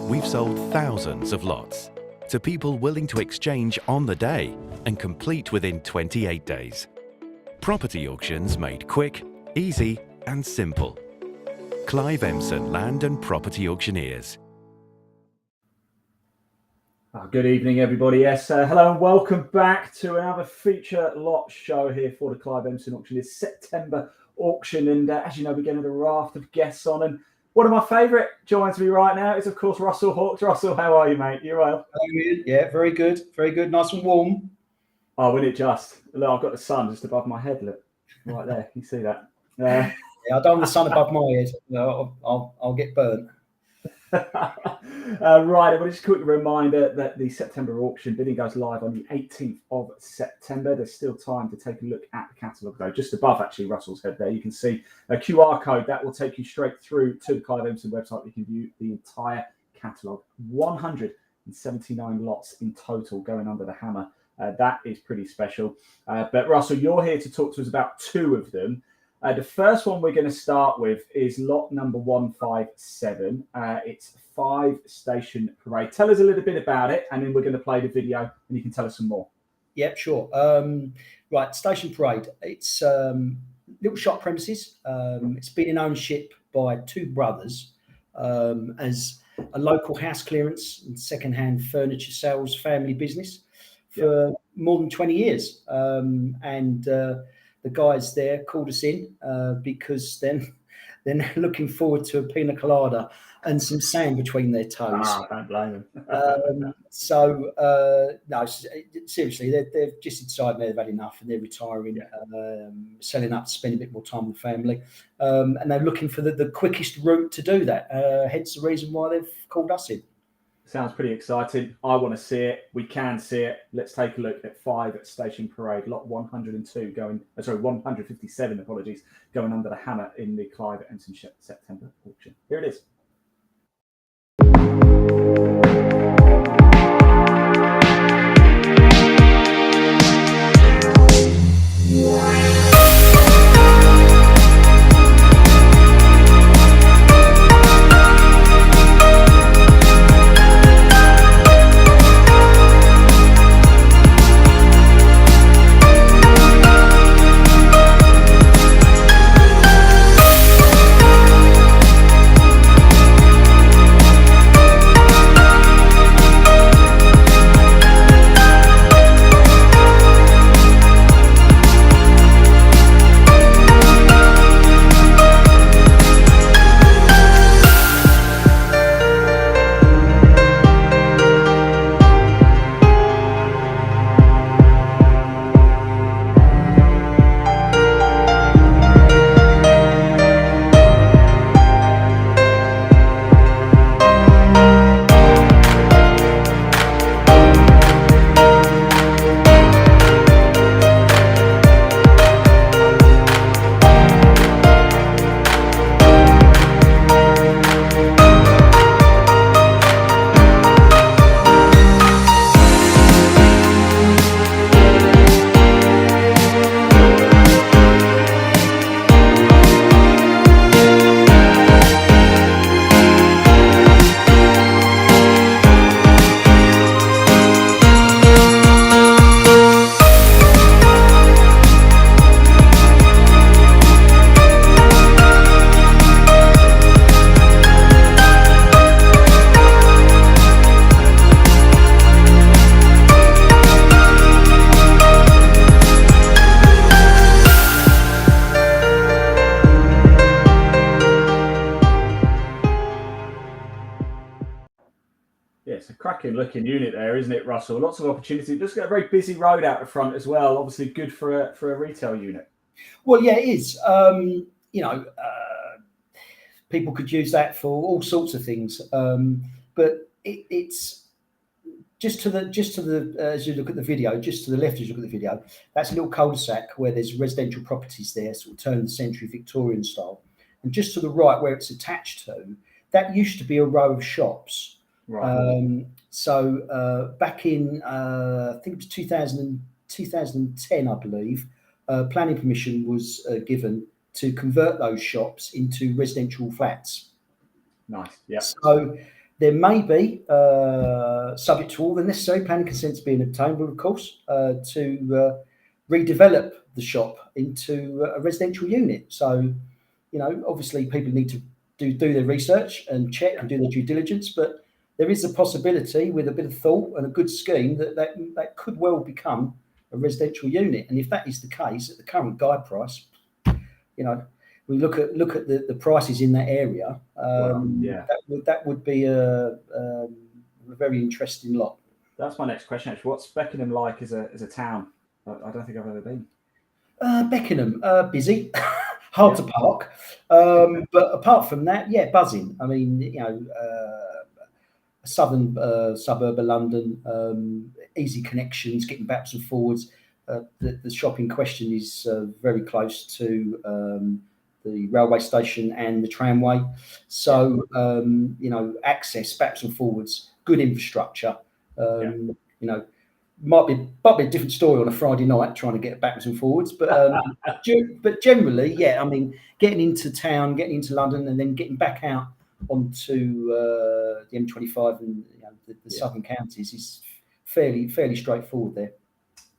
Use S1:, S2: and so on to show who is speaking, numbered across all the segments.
S1: we've sold thousands of lots to people willing to exchange on the day and complete within 28 days. Property auctions made quick, easy and simple. Clive Emson Land and Property Auctioneers.
S2: Good evening, everybody. Yes, hello and welcome back to another feature lot show here for the Clive Emson Auctioneers September auction. And as you know, we're getting a raft of guests on. And one of my favourite joins me right now is, of course, Russell Hawks. Russell, how are you, mate? You well?
S3: Yeah, very good. Very good. Nice and warm.
S2: Oh, wasn't it just? Look, I've got the sun just above my head. Look, right there. You see that?
S3: Yeah, I don't want the sun above my head. No, I'll get burnt.
S2: Right, everybody, just a quick reminder that the September auction bidding goes live on the 18th of September. There's still time to take a look at the catalogue, though. Just above, actually, Russell's head there, you can see a QR code that will take you straight through to the Clive Emson website. You can view the entire catalogue. 179 lots in total going under the hammer. That is pretty special. But Russell, you're here to talk to us about two of them. The first one we're going to start with is lot number 157. It's 5 Station Parade. Tell us a little bit about it, and then we're going to play the video, and you can tell us some more.
S3: Yep, sure. Right, Station Parade. It's little shop premises. It's been in ownership by 2 brothers as a local house clearance and second-hand furniture sales family business for more than 20 years. The guys there called us in because then they're looking forward to a pina colada and some sand between their toes.
S2: Don't blame them.
S3: No, seriously, they've just decided they've had enough and they're retiring, selling up to spend a bit more time with the family. And they're looking for the quickest route to do that. Hence the reason why they've called us in.
S2: Sounds pretty exciting. I want to see it. We can see it. Let's take a look at 5 Station Parade, lot 157, apologies, going under the hammer in the Clive Emson September auction. Here it is. It's a cracking looking unit there, isn't it, Russell? Lots of opportunity. Just got a very busy road out the front as well. Obviously good for a retail unit.
S3: Well, yeah, it is. People could use that for all sorts of things. But it's just to the as you look at the video, just to the left as you look at the video, that's a little cul-de-sac where there's residential properties there, sort of turn of the century Victorian style. And just to the right where it's attached to, that used to be a row of shops.
S2: Right.
S3: Back in, I think it was 2010, I believe, planning permission was given to convert those shops into residential flats.
S2: Nice, yeah.
S3: So There may be, subject to all the necessary planning consents being obtained, of course, to redevelop the shop into a residential unit. So, obviously people need to do their research and check and do their due diligence, but there is a possibility with a bit of thought and a good scheme that could well become a residential unit. And if that is the case, at the current guide price, we look at the prices in that area. That would be a very interesting lot.
S2: That's my next question. Actually, what's Beckenham like as a town? I don't think I've ever been.
S3: Beckenham, busy, hard to park, but apart from that, yeah, buzzing. I mean, a southern suburb of London, easy connections, getting backwards and forwards. The shop in question is very close to the railway station and the tramway, so access backwards and forwards, good infrastructure. Might be a different story on a Friday night trying to get backwards and forwards, but generally, yeah. I mean, getting into town, getting into London, and then getting back out onto the M25 and the southern counties is fairly straightforward there.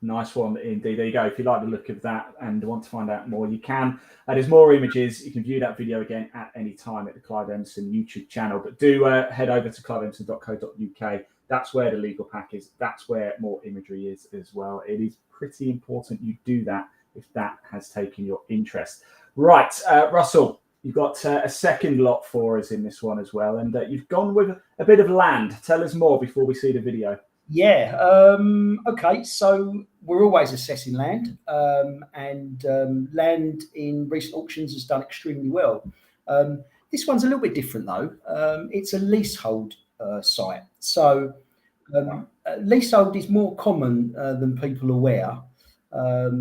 S2: Nice one indeed. There you go. If you like the look of that and want to find out more, you can. There's more images. You can view that video again at any time at the Clive Emson YouTube channel. But do head over to cliveemson.co.uk. That's where the legal pack is. That's where more imagery is as well. It is pretty important you do that if that has taken your interest. Right, Russell, you've got a second lot for us in this one as well. And you've gone with a bit of land. Tell us more before we see the video.
S3: Yeah. Okay. So we're always assessing land, and land in recent auctions has done extremely well. This one's a little bit different though. It's a leasehold site. So leasehold is more common than people are aware.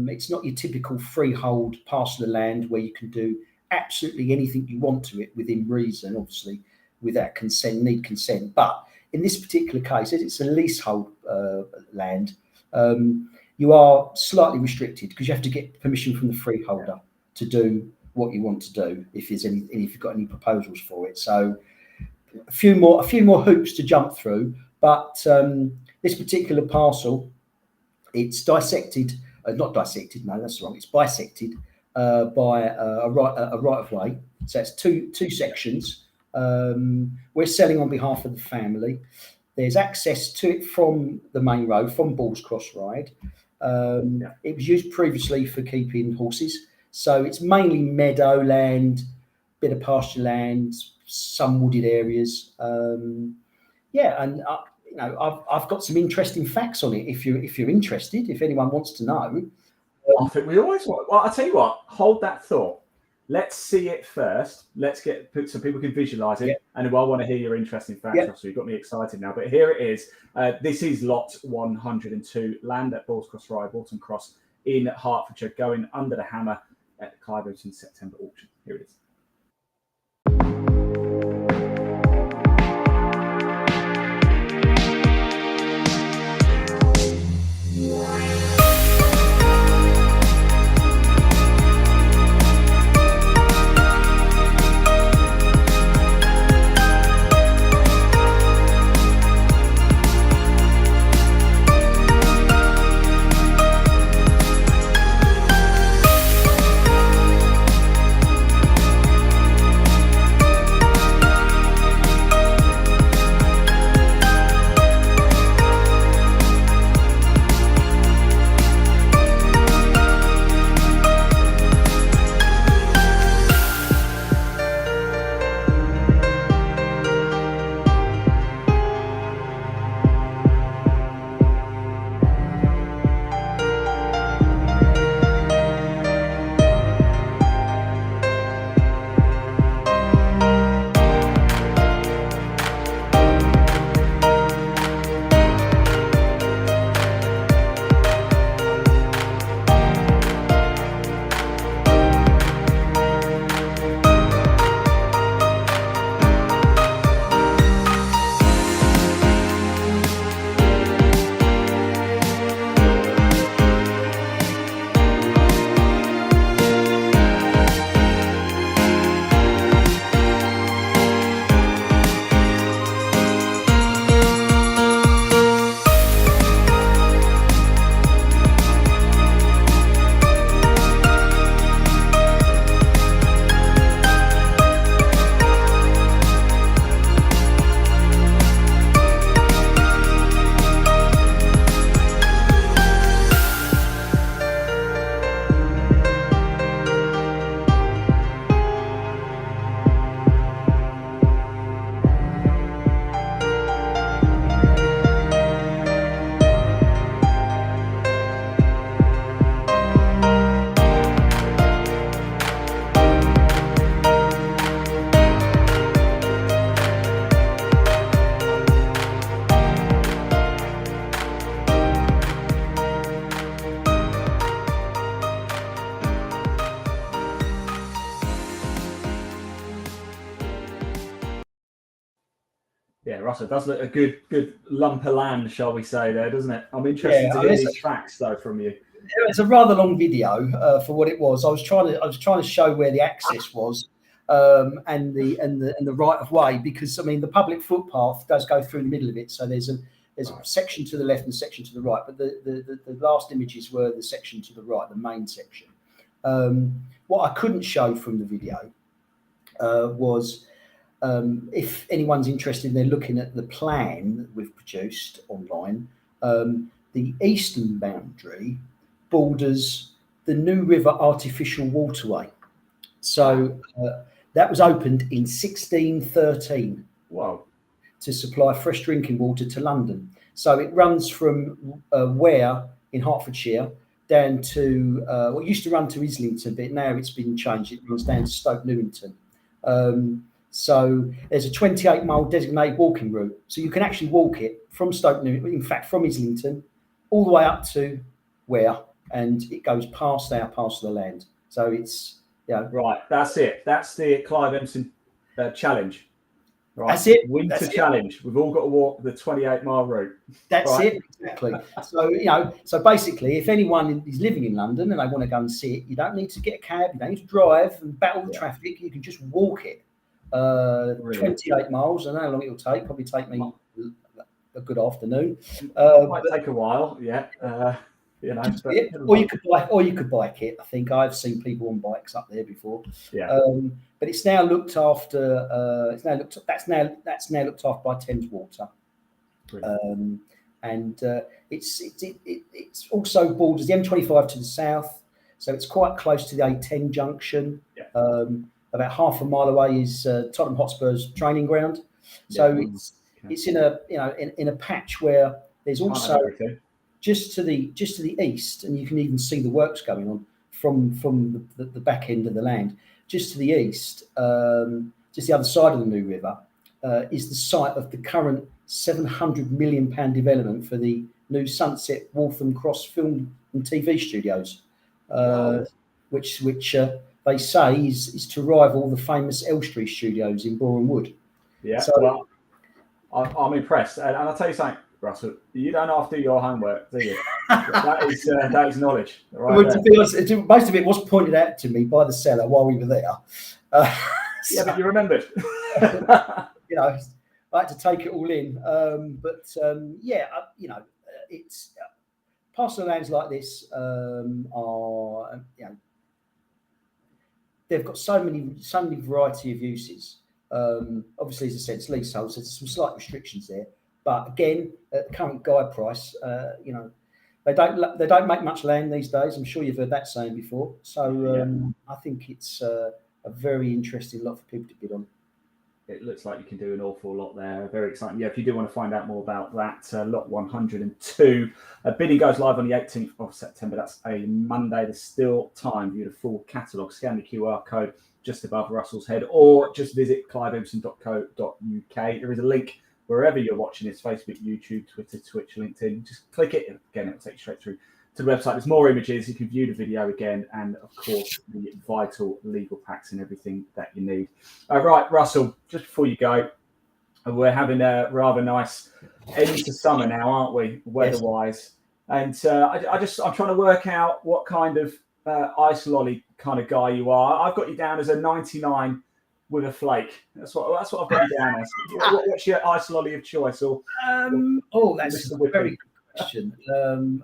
S3: It's not your typical freehold parcel of land where you can do absolutely anything you want to it within reason, obviously without need consent. But in this particular case, as it's a leasehold land, you are slightly restricted because you have to get permission from the freeholder to do what you want to do if you've got any proposals for it. So a few more hoops to jump through. But this particular parcel, it's dissected. Not dissected. No, that's wrong. It's bisected by a right of way. So it's two sections. We're selling on behalf of the family. There's access to it from the main road, from Balls Cross Ride. It was used previously for keeping horses, so it's mainly meadow land, bit of pasture land, some wooded areas. And I've got some interesting facts on it. If you're interested, if anyone wants to know,
S2: I think we always want. Well, I'll tell you what. Hold that thought. Let's see it first. Let's so people can visualize it. And I want to hear your interesting facts. So you've got me excited now. But here it is. This is lot 102, land at Balls Cross Ride, Waltham Cross in Hertfordshire, going under the hammer at the Clive Emson September auction. Here it is. Yeah, Russell, it does look a good lump of land, shall we say there, doesn't it? I'm interested to hear these facts though from you.
S3: It's a rather long video for what it was. I was trying to show where the access was and the right of way, because I mean the public footpath does go through the middle of it. So there's a section to the left and a section to the right. But the last images were the section to the right, the main section. What I couldn't show from the video was, if anyone's interested, they're looking at the plan that we've produced online. The eastern boundary borders the New River artificial waterway. So that was opened in 1613.
S2: Wow.
S3: To supply fresh drinking water to London. So it runs from Ware in Hertfordshire down to what used to run to Islington, but now it's been changed. It runs down to Stoke Newington. So there's a 28-mile designated walking route. So you can actually walk it from Stoke Newington, in fact, from Islington, all the way up to Ware, and it goes past our parcel of land. So it's,
S2: Right, that's it. That's the Clive Emson challenge. Right.
S3: That's it.
S2: Winter challenge. We've all got to walk the 28-mile route.
S3: That's
S2: right?
S3: it, exactly. So, so basically, if anyone is living in London and they want to go and see it, you don't need to get a cab, you don't need to drive and battle the traffic. You can just walk it. 28 miles. I don't know how long it'll take. Probably take me a good afternoon.
S2: Might take a while, yeah.
S3: Or you could bike it. I think I've seen people on bikes up there before.
S2: Yeah.
S3: But it's now looked after. That's now looked after by Thames Water. And it's also borders the M25 to the south, so it's quite close to the A10 junction.
S2: Yeah.
S3: About half a mile away is Tottenham Hotspur's training ground. So it's in a patch where there's also just to the east, and you can even see the works going on from the back end of the land. Just to the east, just the other side of the New River, is the site of the current £700 million development for the new Sunset Waltham Cross Film and TV studios, which they say is to rival the famous Elstree studios in Boreham Wood.
S2: Yeah, so I'm impressed, and I'll tell you something, Russell. You don't have to do your homework, do you? that is knowledge. Right, well,
S3: to be honest, most of it was pointed out to me by the seller while we were there.
S2: But you remembered.
S3: I had to take it all in. It's parcel of lands like this are, they've got so many variety of uses. Obviously, as I said, it's leasehold, so there's some slight restrictions there. But again, at the current guide price, they don't make much land these days. I'm sure you've heard that saying before. So I think it's a very interesting lot for people to bid on.
S2: It looks like you can do an awful lot there. Very exciting. Yeah, if you do want to find out more about that, lot 102. Bidding goes live on the 18th of September. That's a Monday. There's still time. View the full catalogue. Scan the QR code just above Russell's head, or just visit cliveemson.co.uk. There is a link wherever you're watching this: Facebook, YouTube, Twitter, Twitch, LinkedIn. Just click it, and again, it'll take you straight through to the website. There's more images. You can view the video again, and of course, the vital legal packs and everything that you need. Right, Russell, just before you go, we're having a rather nice end to summer now, aren't we, weather-wise? Yes. And I'm trying to work out what kind of ice lolly kind of guy you are. I've got you down as a 99 with a flake. That's what I've got you down as. What's your ice lolly of choice?
S3: That's a very good question.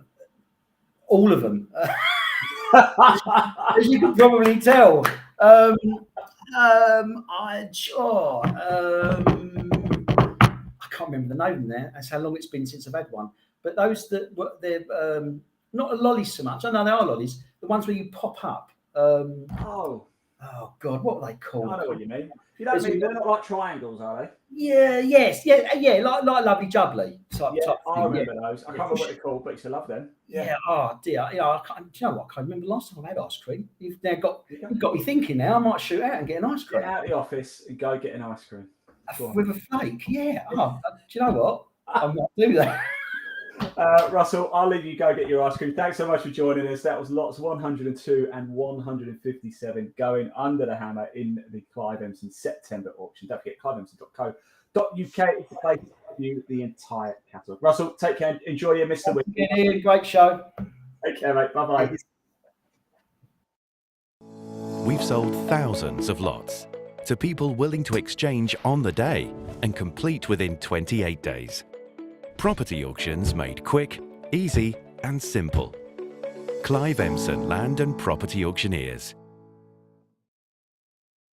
S3: All of them, as you can probably tell. I can't remember the name there. That's how long it's been since I've had one. But those they're not a lolly so much. I know they are lollies. The ones where you pop up. Oh God, what are they called?
S2: I know what you mean. You don't mean they're not like triangles, are they?
S3: Yeah, like lovely jubbly type thing.
S2: I remember those. I can't remember what they're called, but I used to love them.
S3: Yeah. Oh dear. Yeah. Do you know what? I can't remember the last time I had ice cream. You've got me thinking now. I might shoot out and get an ice cream.
S2: Get out of the office and go get an ice cream.
S3: With a flake. Yeah. Do you know what? I might do that.
S2: Russell, I'll leave you go get your ice cream. Thanks so much for joining us. That was lots 102 and 157 going under the hammer in the Clive Emson September auction. Don't forget cliveemson.co.uk is the place to view the entire catalogue. Russell, take care. Enjoy your Mr. Week.
S3: Great show.
S2: Take care, mate. Bye-bye.
S1: We've sold thousands of lots to people willing to exchange on the day and complete within 28 days. Property auctions made quick, easy and simple. Clive Emson Land and Property Auctioneers.